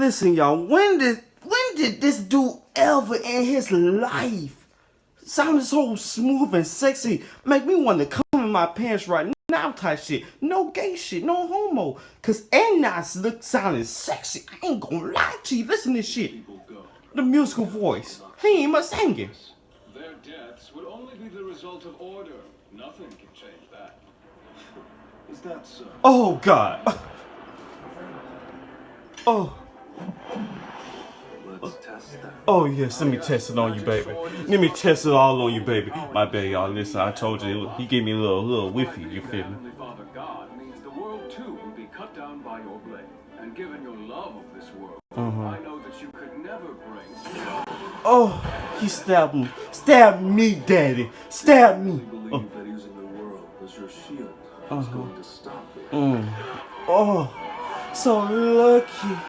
Listen, y'all, when did this dude ever in his life sound so smooth and sexy? Make me want to come in my pants right now type shit. No gay shit, no homo. Cause Nas look sounding sexy. I ain't gonna lie to you. Listen to this shit. The musical voice. He ain't even singing. Their deaths would only be the result of order. Nothing can change that. Is that so? Oh God. Oh. Let's test that. Oh yes, let me test it on you, baby. Let me test it all on you, baby. My baby, y'all. Listen, I told you he gave me a little whiffy. You feel me? Heavenly Father God means the world too will be cut down by your blade. And given your love of this world, I know that you could never bring. Oh, he stabbed me. Stab me, daddy. Stab me. Believe that using the world as your shield is going to stop it. Oh, so lucky.